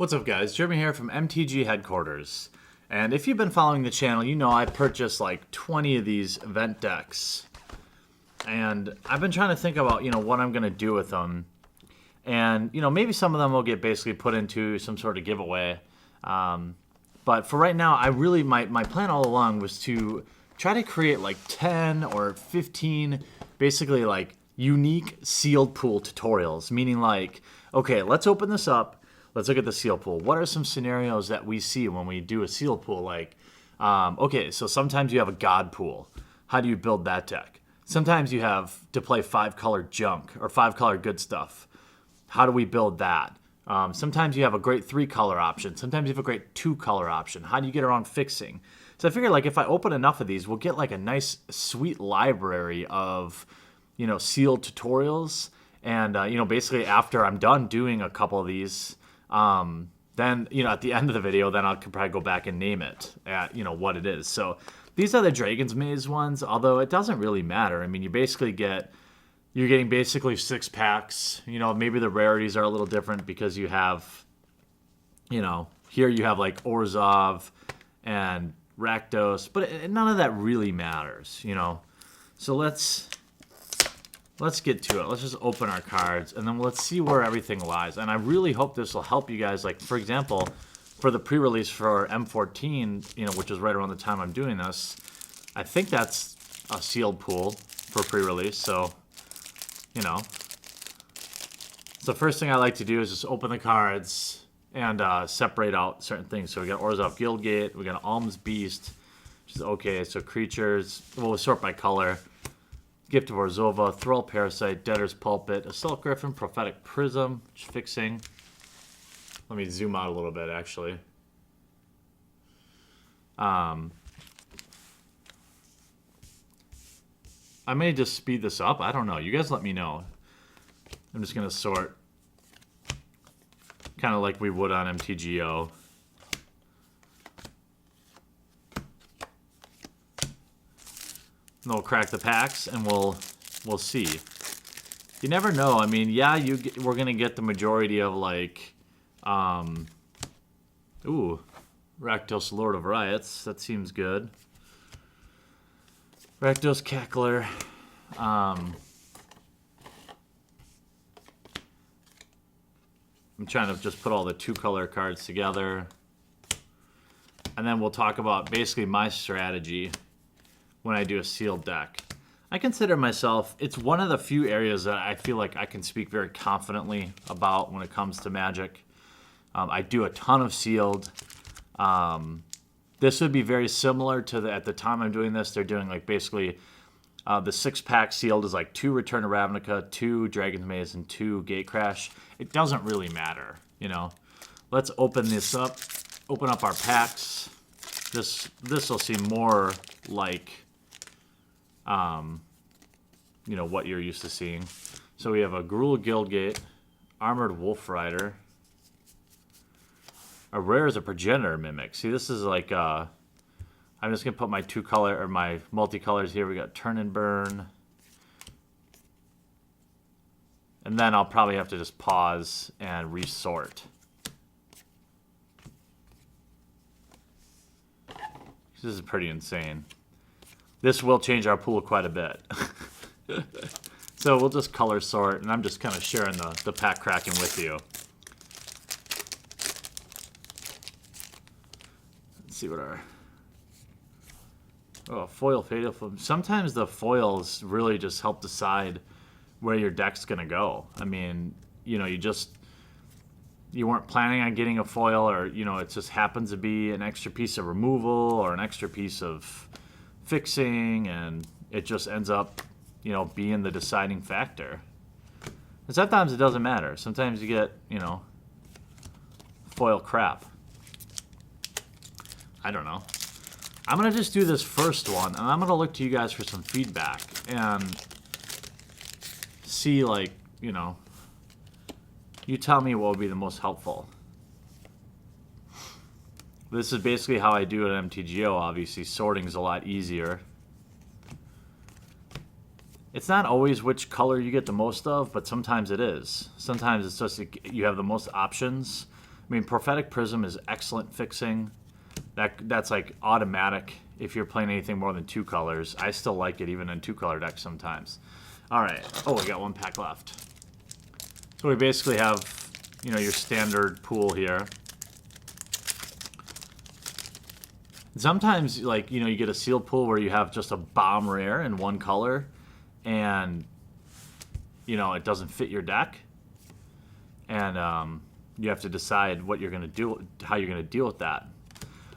What's up, guys? Jeremy here from MTG headquarters. And if you've been following the channel, you know I purchased like 20 of these event decks. And I've been trying to think about, what I'm going to do with them. And, maybe some of them will get basically put into some sort of giveaway. But for right now, my plan all along was to try to create like 10 or 15 basically like unique sealed pool tutorials. Meaning like, okay, let's open this up. Let's look at the seal pool. What are some scenarios that we see when we do a seal pool? Like, okay, so sometimes you have a god pool. How do you build that deck? Sometimes you have to play 5-color junk or 5-color good stuff. How do we build that? Sometimes you have a great 3-color option. Sometimes you have a great 2-color option. How do you get around fixing? So I figure like if I open enough of these, we'll get like a nice sweet library of, sealed tutorials. And, basically after I'm done doing a couple of these, then, at the end of the video, then I could probably go back and name it at, what it is. So these are the Dragon's Maze ones, although it doesn't really matter. I mean, you're getting basically 6 packs. Maybe the rarities are a little different because you have, here you have like Orzhov and Rakdos, but none of that really matters, So let's get to it. Let's just open our cards, and then let's see where everything lies. And I really hope this will help you guys. Like, for example, for the pre-release for M14, which is right around the time I'm doing this, I think that's a sealed pool for pre-release. So, So the first thing I like to do is just open the cards and separate out certain things. So we got Orzhov Guildgate, we got Alm's Beast, which is okay. So creatures, we'll sort by color. Gift of Orzhova, Thrall Parasite, Debtor's Pulpit, Assault Griffin, Prophetic Prism, which is fixing. Let me zoom out a little bit, actually. I may just speed this up. I don't know. You guys let me know. I'm just going to sort kind of like we would on MTGO. And we'll crack the packs, and we'll see. You never know. I mean, yeah, we're gonna get the majority of like, Rakdos, Lord of Riots. That seems good. Rakdos Cackler. I'm trying to just put all the 2-color cards together, and then we'll talk about basically my strategy when I do a sealed deck. I consider myself, it's one of the few areas that I feel like I can speak very confidently about when it comes to Magic. I do a ton of sealed. This would be very similar to at the time I'm doing this, they're doing like basically the 6-pack sealed is like 2 Return to Ravnica, 2 Dragon's Maze, and 2 Gatecrash. It doesn't really matter, Let's open this up, open up our packs. This will seem more like what you're used to seeing. So we have a Gruul Guildgate, Armored Wolf Rider. A rare is a Progenitor Mimic. See, this is like, I'm just going to put my 2-color, or my multicolors here. We got Turn and Burn. And then I'll probably have to just pause and resort. This is pretty insane. This will change our pool quite a bit. So we'll just color sort, and I'm just kind of sharing the pack cracking with you. Let's see what foil fatal. Sometimes the foils really just help decide where your deck's gonna go. I mean, you weren't planning on getting a foil, or it just happens to be an extra piece of removal or an extra piece of fixing, and it just ends up being the deciding factor. And sometimes it doesn't matter. Sometimes you get foil crap. I don't know. I'm gonna just do this first one, and I'm gonna look to you guys for some feedback and see, like, you tell me what would be the most helpful. This is basically how I do it at MTGO, obviously. Sorting is a lot easier. It's not always which color you get the most of, but sometimes it is. Sometimes it's just you have the most options. I mean, Prophetic Prism is excellent fixing. That's like automatic if you're playing anything more than 2 colors. I still like it even in 2-color decks sometimes. All right. Oh, we got 1 pack left. So we basically have, you know, your standard pool here. Sometimes, like, you know, you get a sealed pool where you have just a bomb rare in 1 color and, you know, it doesn't fit your deck. And you have to decide what you're going to do, how you're going to deal with that.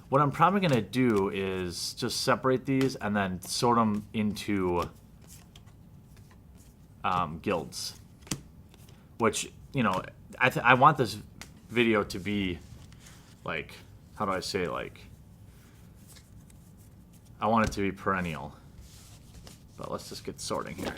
What I'm probably going to do is just separate these and then sort them into guilds. Which, you know, I want this video to be, like, how do I say, like, I want it to be perennial. But let's just get sorting here.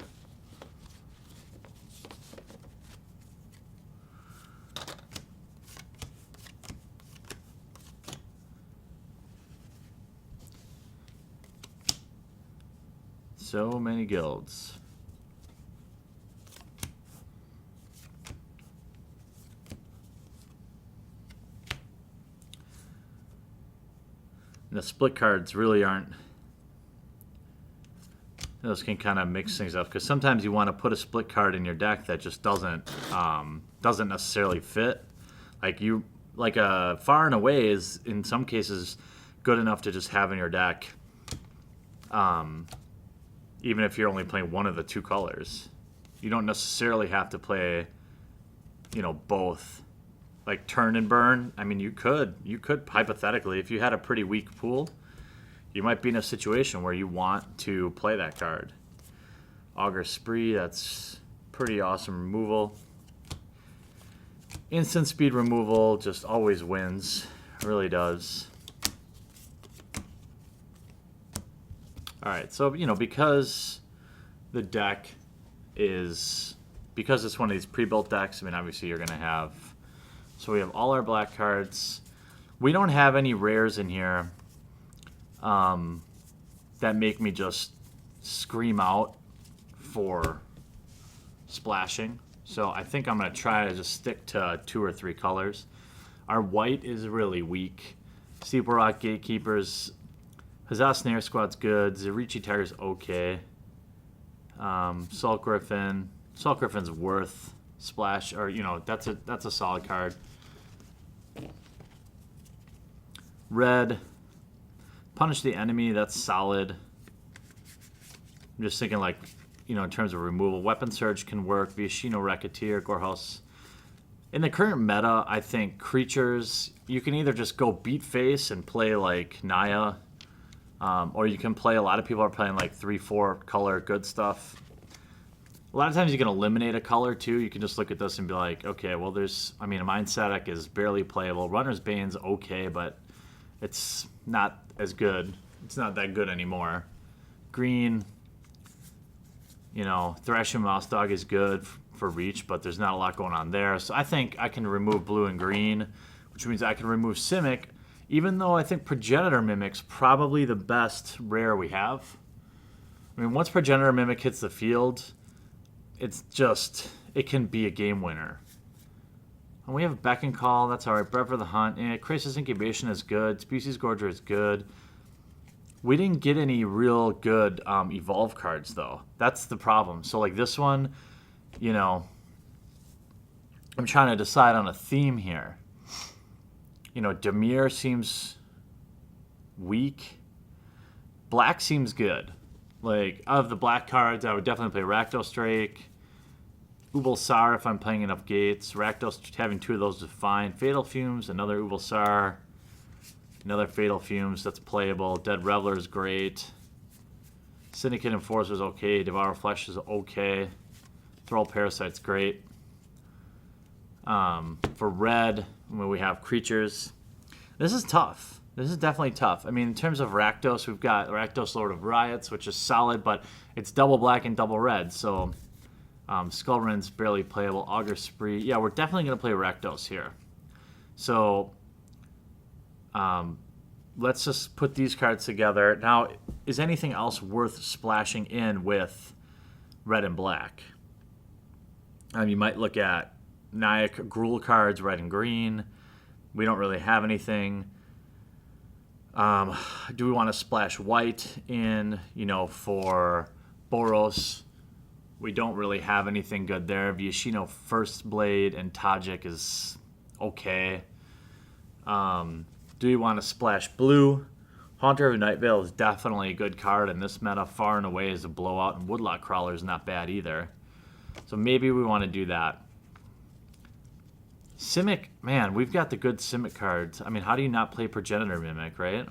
So many guilds. And the split cards really aren't. Those can kind of mix things up because sometimes you want to put a split card in your deck that just doesn't necessarily fit. Like a Far and Away is in some cases good enough to just have in your deck. Even if you're only playing one of the 2 colors, you don't necessarily have to play, you know, both. Like Turn and Burn. I mean, you could hypothetically, if you had a pretty weak pool, you might be in a situation where you want to play that card. Augur Spree, that's pretty awesome removal. Instant speed removal just always wins, really does. All right, so, you know, because the deck is, because it's one of these pre-built decks, I mean, obviously you're going to have, so we have all our black cards. We don't have any rares in here that make me just scream out for splashing. So I think I'm going to try to just stick to 2 or 3 colors. Our white is really weak. Steeple Rock Gatekeepers, Huzzah Snare Squad's good. Zerichi Tiger's okay. Salt Griffin. Salt Griffin's worth splash, or, you know, that's a solid card. Red. Punish the Enemy, that's solid. I'm just thinking, like, you know, in terms of removal. Weapon Surge can work. Viashino Racketeer, Gorehouse. In the current meta, I think creatures, you can either just go beat face and play like Naya, or you can play, a lot of people are playing like 3-4 color good stuff. A lot of times you can eliminate a color too. You can just look at this and be like, okay, well there's, I mean, a Mind Static is barely playable. Runner's Bane's okay, but it's not as good. It's not that good anymore. Green, you know, Thrashing Mouse Dog is good for reach, but there's not a lot going on there. So I think I can remove blue and green, which means I can remove Simic, even though I think Progenitor Mimic's probably the best rare we have. I mean, once Progenitor Mimic hits the field, it's just, it can be a game winner. And we have Beck and Call, that's all right. Bread for the Hunt. Crisis Incubation is good. Species Gorger is good. We didn't get any real good Evolve cards, though. That's the problem. So, like this one, you know, I'm trying to decide on a theme here. You know, Dimir seems weak. Black seems good. Like, of the black cards, I would definitely play Rakdos Drake. Ubulsar if I'm playing enough gates. Rakdos, having 2 of those is fine. Fatal Fumes, another Ubulsar. Another Fatal Fumes, that's playable. Dead Reveler is great. Syndicate Enforcer is okay. Devour Flesh is okay. Thrall Parasite's great. For red, when we have creatures, this is tough. This is definitely tough. I mean, in terms of Rakdos, we've got Rakdos Lord of Riots, which is solid, but it's double black and double red, so Skullrend's barely playable. Augur Spree. Yeah, we're definitely going to play Rakdos here. So let's just put these cards together. Now, is anything else worth splashing in with red and black? You might look at Nyack Gruul cards, red and green. We don't really have anything. Do we want to splash white in, for Boros? We don't really have anything good there. Viashino First Blade and Tajik is okay. Do we want to splash blue? Haunter of Night Vale is definitely a good card, and this meta far and away is a blowout, and Woodlock Crawler is not bad either. So maybe we want to do that. Simic, man, we've got the good Simic cards. I mean, how do you not play Progenitor Mimic, right?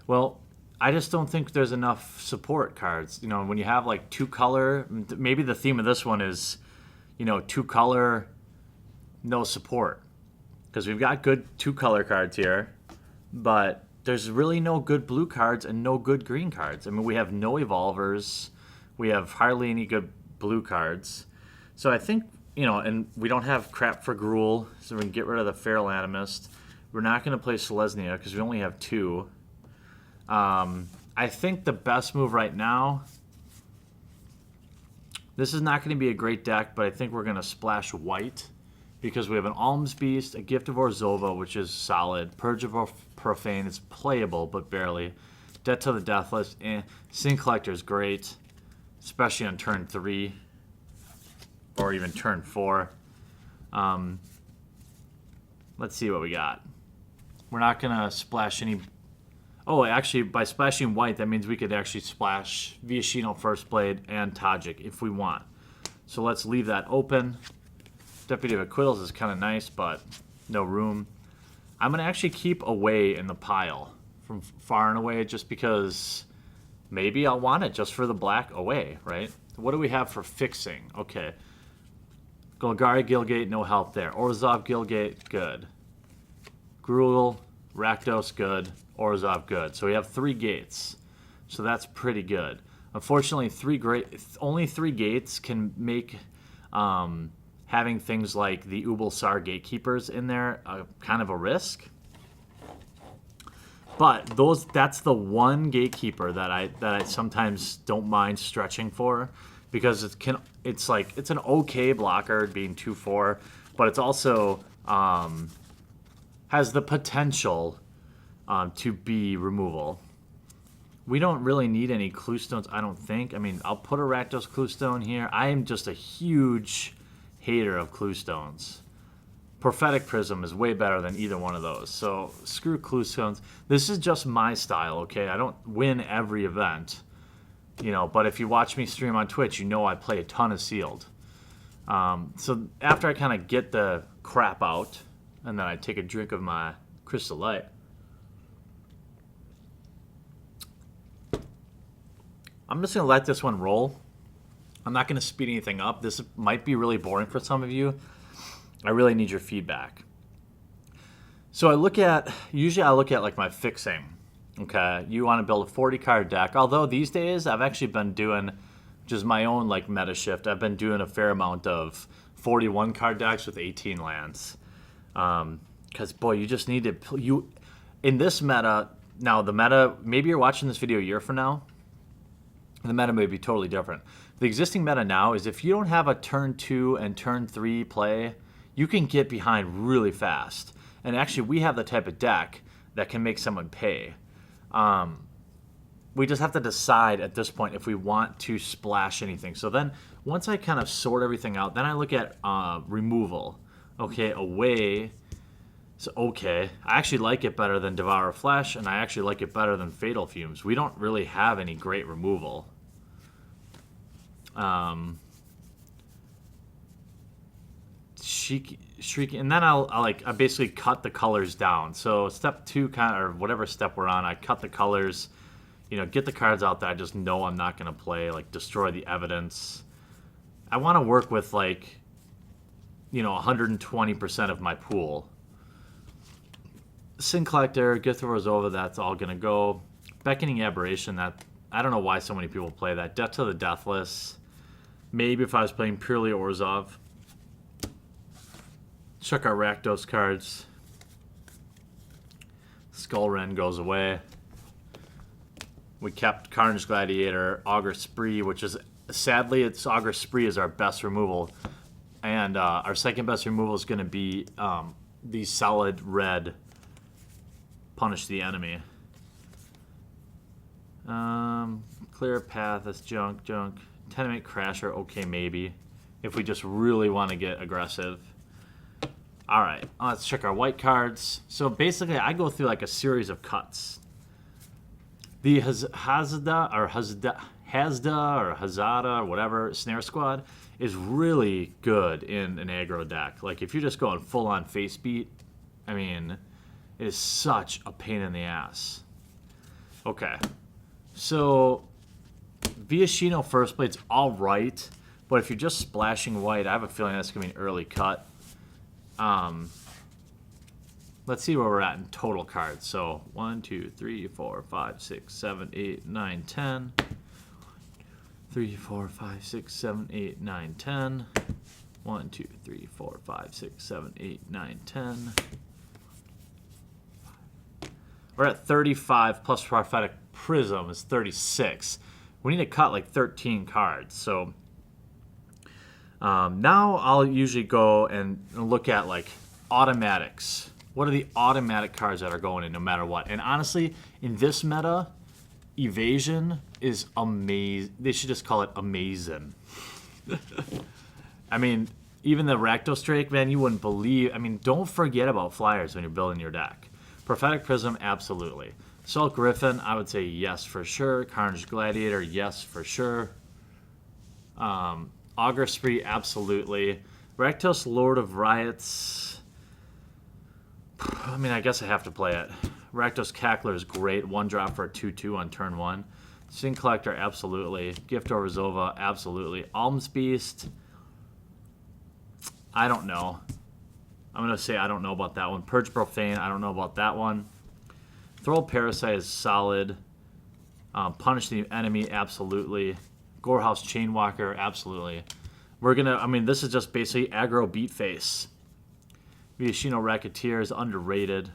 Well, I just don't think there's enough support cards. When you have like 2-color, maybe the theme of this one is, 2-color, no support. Because we've got good 2-color cards here, but there's really no good blue cards and no good green cards. I mean, we have no Evolvers. We have hardly any good blue cards. So I think, and we don't have crap for Gruul, so we can get rid of the Feral Animist. We're not going to play Selesnya because we only have 2. I think the best move right now, this is not going to be a great deck, but I think we're going to splash white because we have an Alms Beast, a Gift of Orzhova, which is solid. Purge of Profane is playable, but barely. Debt to the Deathless, Sin Collector is great, especially on turn 3 or even turn 4. Let's see what we got. We're not going to splash any... Oh, actually, by splashing white, that means we could actually splash Viashino First Blade and Tajik if we want. So let's leave that open. Deputy of Acquittals is kind of nice, but no room. I'm going to actually keep away in the pile from far and away just because maybe I'll want it just for the black away, right? What do we have for fixing? Okay. Golgari Gilgate, no help there. Orzhov Gilgate, good. Gruul, Rakdos, good. Orzhov, good. So we have 3 gates. So that's pretty good. Unfortunately, only 3 gates can make having things like the Ubulsar Gatekeepers in there kind of a risk. But that's the one Gatekeeper that I sometimes don't mind stretching for, because it's an okay blocker being 2/4, but it's also has the potential to be removal. We don't really need any Cluestones, I don't think. I mean, I'll put a Rakdos Cluestone here. I am just a huge hater of Cluestones. Prophetic Prism is way better than either one of those. So screw Cluestones. This is just my style, okay? I don't win every event, but if you watch me stream on Twitch, I play a ton of Sealed. So after I kind of get the crap out, and then I take a drink of my Crystal Light, I'm just going to let this one roll. I'm not going to speed anything up. This might be really boring for some of you. I really need your feedback. So usually I look at like my fixing. Okay, you want to build a 40-card deck. Although these days I've actually been doing just my own like meta shift. I've been doing a fair amount of 41-card decks with 18 lands. Because boy, you just need to in this meta. Now the meta, maybe you're watching this video a year from now. The meta may be totally different. The existing meta now is if you don't have a turn 2 and turn 3 play, you can get behind really fast. And actually, we have the type of deck that can make someone pay. We just have to decide at this point if we want to splash anything. So then, once I kind of sort everything out, then I look at removal. Okay, away. So, okay, I actually like it better than Devour Flesh, and I actually like it better than Fatal Fumes. We don't really have any great removal. Shrieking, and then I basically cut the colors down. So step 2, or whatever step we're on, I cut the colors, get the cards out that I just know I'm not going to play, like Destroy the Evidence. I want to work with 120% of my pool. Sin Collector, Gift of Orzhova, that's all going to go. Beckoning Aberration, that I don't know why so many people play that. Debt to the Deathless. Maybe if I was playing purely Orzhov. Check our Rakdos cards. Skullrend goes away. We kept Carnage Gladiator, Augur Spree, which is, sadly, Augur Spree is our best removal. And our second best removal is going to be the solid red Punish the Enemy. Clear path, that's junk. Tenement Crasher, okay, maybe. If we just really want to get aggressive. Alright, let's check our white cards. So basically, I go through like a series of cuts. The Hazda or whatever Snare Squad is really good in an aggro deck. Like if you're just going full on face beat, I mean, it is such a pain in the ass. Okay, so Viashino First Blade's all right, but if you're just splashing white, I have a feeling that's gonna be an early cut. Let's see where we're at in total cards. So 1, 2, 3, 4, 5, 6, 7, 8, 9, 10. 3, 4, 5, 6, 7, 8, 9, 10. 1, 2, 3, 4, 5, 6, 7, 8, 9, 10. We're at 35 plus Prophetic Prism is 36. We need to cut like 13 cards. So now I'll usually go and look at like automatics. What are the automatic cards that are going in no matter what? And honestly, in this meta, Evasion is amazing. They should just call it amazing. I mean, even the Rakdos Drake, man, you wouldn't believe. I mean, don't forget about flyers when you're building your deck. Prophetic Prism, absolutely. Salt Griffin, I would say yes for sure. Carnage Gladiator, yes for sure. Augur Spree, absolutely. Rakdos Lord of Riots. I mean, I guess I have to play it. Rakdos Cackler is great. 1-drop for a 2/2 on turn 1. Sin Collector, absolutely. Gift Orzhova, absolutely. Alms Beast, I don't know. I'm going to say I don't know about that one. Purge Profane, I don't know about that one. Throw Parasite is solid. Punish the Enemy, absolutely. Gorehouse Chainwalker, absolutely. We're going to, I mean, this is just basically aggro beat face. Viashino Racketeer is underrated.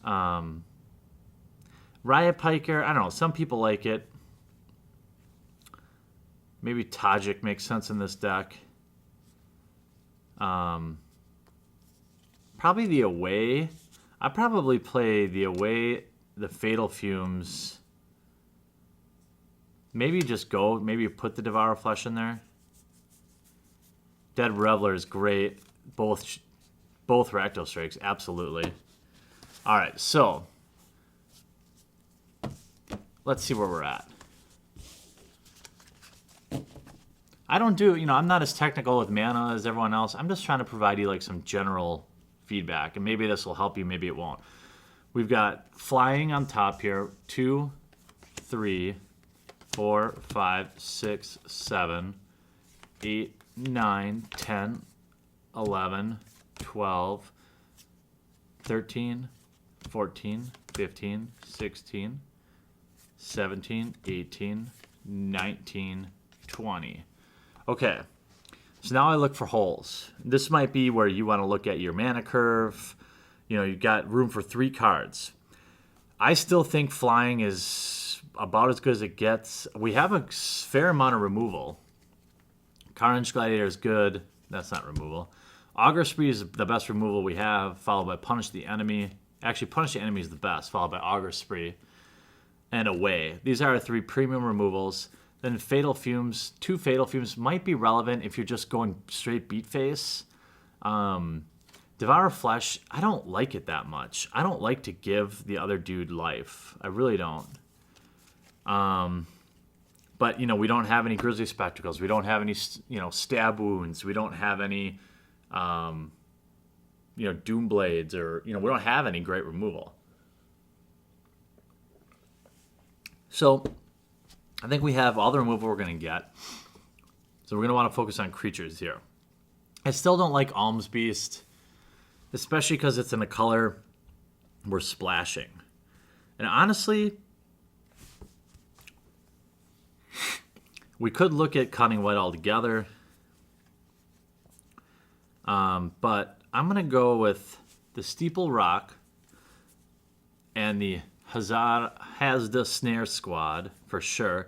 Riot Piker, I don't know. Some people like it. Maybe Tajik makes sense in this deck. Probably the Away. I probably play the Away, the Fatal Fumes. Maybe just go. Maybe put the Devour Flesh in there. Dead Reveler is great. Both Rakdos Drakes, absolutely. All right, so let's see where we're at. I don't do, I'm not as technical with mana as everyone else. I'm just trying to provide you like some general feedback, and maybe this will help you, maybe it won't. We've got flying on top here. 2, 3, 4, 5, 6, 7, 8, 9, 10, 11, 12, 13, 14, 15, 16, 17, 18, 19, 20. Okay, so now I look for holes. This might be where you want to look at your mana curve. You've got room for 3 cards. I still think flying is about as good as it gets. We have a fair amount of removal. Carnage Gladiator is good. That's not removal. Augur Spree is the best removal we have, followed by Punish the Enemy. Actually, Punish the Enemy is the best, followed by Augur Spree and Away. These are our 3 premium removals. Then Fatal Fumes, 2 Fatal Fumes might be relevant if you're just going straight beat face. Devour Flesh, I don't like it that much. I don't like to give the other dude life. I really don't. But, we don't have any Grisly Spectacles. We don't have any, Stab Wounds. We don't have any, Doom Blades, or, we don't have any great removal. So I think we have all the removal we're going to get. So we're going to want to focus on creatures here. I still don't like Alms Beast, especially because it's in a color we're splashing. And honestly, we could look at cutting white altogether. But I'm going to go with the Steeple Rock and the Hazda Snare Squad for sure.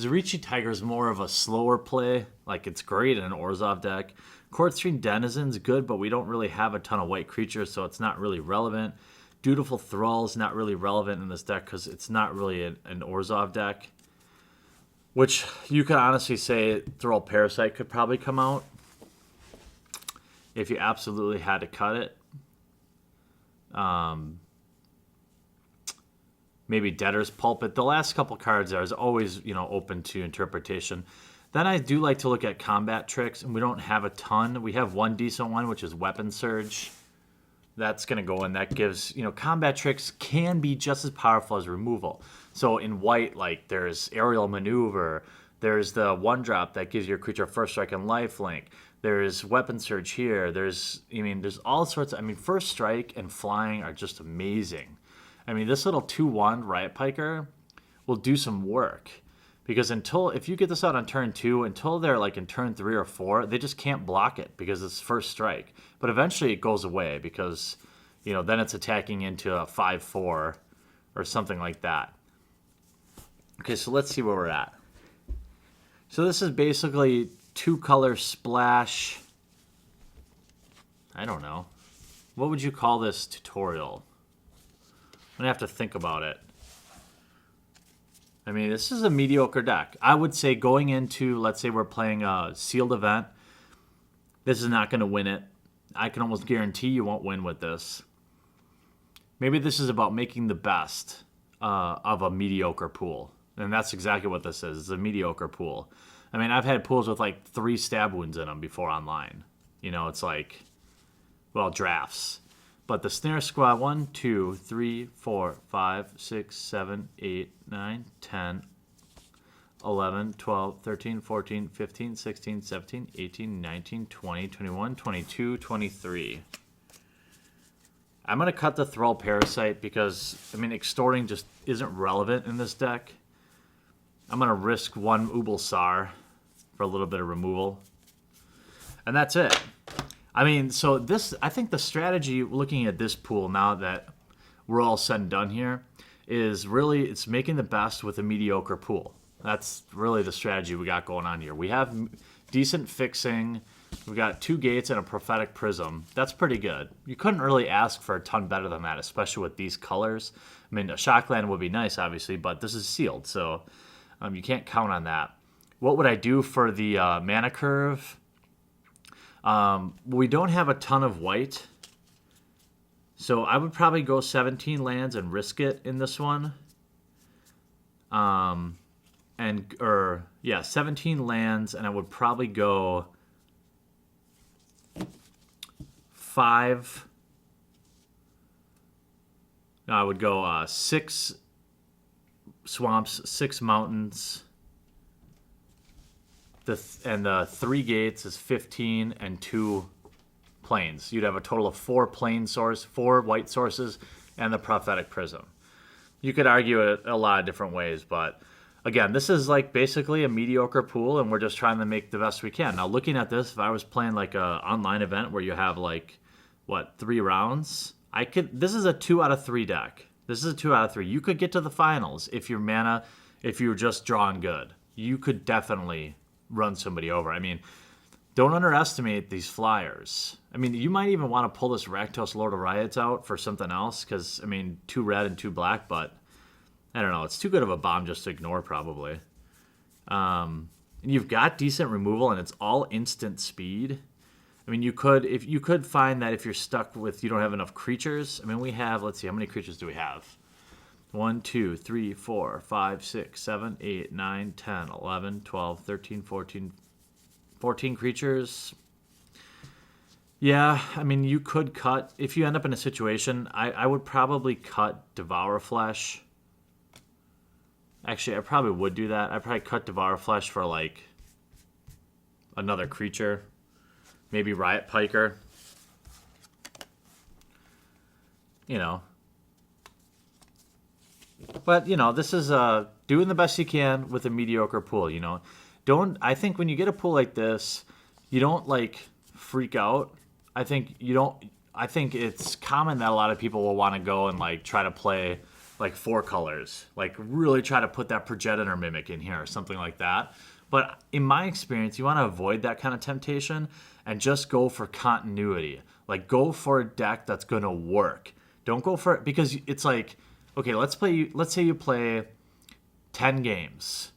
Zarichi Tiger is more of a slower play. Like, it's great in an Orzhov deck. Court Stream Denizen's good, but we don't really have a ton of white creatures, so it's not really relevant. Dutiful Thrall is not really relevant in this deck because it's not really an Orzhov deck. Which you could honestly say Thrall Parasite could probably come out if you absolutely had to cut it. Maybe Debtor's Pulpit. The last couple cards there is always, open to interpretation. Then I do like to look at combat tricks, and we don't have a ton. We have one decent one, which is Weapon Surge. That's going to go in. That gives, combat tricks can be just as powerful as removal. So in white, like, there's Aerial Maneuver. There's the 1-drop that gives your creature first strike and lifelink. There's Weapon Surge here. There's all sorts of, First Strike and Flying are just amazing. This little 2/1 Riot Piker will do some work. Because if you get this out on turn 2, until they're like in turn 3 or 4, they just can't block it because it's first strike. But eventually it goes away because, then it's attacking into a 5/4 or something like that. Okay, so let's see where we're at. So this is basically 2-color splash. I don't know. What would you call this tutorial? I'm going to have to think about it. This is a mediocre deck. I would say going into, let's say we're playing a sealed event, this is not going to win it. I can almost guarantee you won't win with this. Maybe this is about making the best of a mediocre pool. And that's exactly what this is. It's a mediocre pool. I've had pools with like 3 stab wounds in them before online. It's like, drafts. But the Snare Squad, 1, 2, 3, 4, 5, 6, 7, 8, 9, 10, 11, 12, 13, 14, 15, 16, 17, 18, 19, 20, 21, 22, 23. I'm going to cut the Thrall Parasite because, extorting just isn't relevant in this deck. I'm going to risk 1 Ubulsar for a little bit of removal. And that's it. So this, I think the strategy looking at this pool now that we're all said and done here is really, it's making the best with a mediocre pool. That's really the strategy we got going on here. We have decent fixing. We got 2 gates and a Prophetic Prism. That's pretty good. You couldn't really ask for a ton better than that, especially with these colors. A Shockland would be nice, obviously, but this is sealed, so you can't count on that. What would I do for the mana curve? We don't have a ton of white, so I would probably go 17 lands and risk it in this one. 17 lands, and I would probably go 5. No, I would go 6 swamps, 6 mountains. The 3 gates is 15 and 2 plains. You'd have a total of 4 white sources, and the Prophetic Prism. You could argue it a lot of different ways, but again, this is like basically a mediocre pool, and we're just trying to make the best we can. Now, looking at this, if I was playing like a online event where you have 3 rounds, this is a 2 out of 3 deck. This is a 2 out of 3. You could get to the finals if you're just drawing good. You could definitely run somebody over. Don't underestimate these flyers. You might even want to pull this Rakdos Lord of Riots out for something else, because, 2 red and 2 black, but I don't know. It's too good of a bomb just to ignore, probably. And you've got decent removal, and it's all instant speed. You could find that if you're stuck with, you don't have enough creatures. We have, let's see, how many creatures do we have? 1, 2, 3, 4, 5, 6, 7, 8, 9, 10, 11, 12, 13, 14 creatures. Yeah, you could cut. If you end up in a situation, I would probably cut Devour Flesh. Actually, I probably would do that. I'd probably cut Devour Flesh for, another creature. Maybe Riot Piker. But, this is doing the best you can with a mediocre pool, I think when you get a pool like this, you don't, freak out. I think it's common that a lot of people will want to go and, try to play, like 4 colors, like really try to put that Progenitor Mimic in here or something like that. But in my experience, you want to avoid that kind of temptation and just go for continuity. Like go for a deck that's going to work. Don't go for it because it's like, okay, let's say you play 10 games.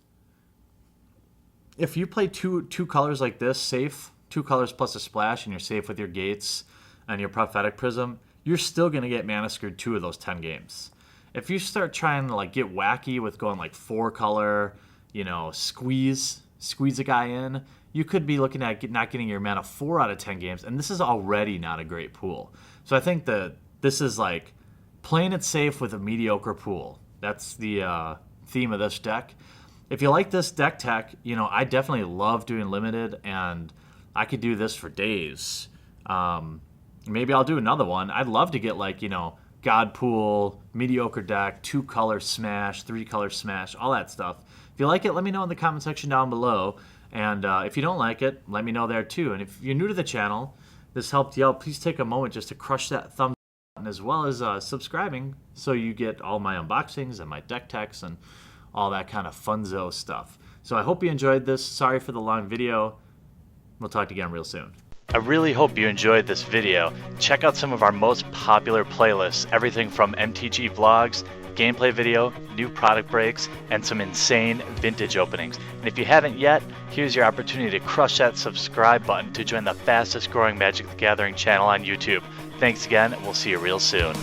If you play two colors like this, safe, 2 colors plus a splash, and you're safe with your Gates and your Prophetic Prism, you're still going to get mana screwed 2 of those 10 games. If you start trying to like get wacky with going like 4 color, squeeze a guy in, you could be looking at not getting your mana 4 out of 10 games, and this is already not a great pool. So I think that this is like playing it safe with a mediocre pool. That's the theme of this deck. If you like this deck tech, I definitely love doing limited, and I could do this for days. Maybe I'll do another one. I'd love to get like, God Pool, mediocre deck, 2 color smash, 3 color smash, all that stuff. If you like it, let me know in the comment section down below. And if you don't like it, let me know there too. And if you're new to the channel, this helped you out, please take a moment just to crush that thumbs up button, as well as subscribing so you get all my unboxings and my deck techs and all that kind of funzo stuff. So I hope you enjoyed this. Sorry for the long video. We'll talk to you again real soon. I really hope you enjoyed this video. Check out some of our most popular playlists, everything from MTG vlogs, gameplay video, new product breaks, and some insane vintage openings. And if you haven't yet, here's your opportunity to crush that subscribe button to join the fastest growing Magic the Gathering channel on YouTube. Thanks again, and we'll see you real soon.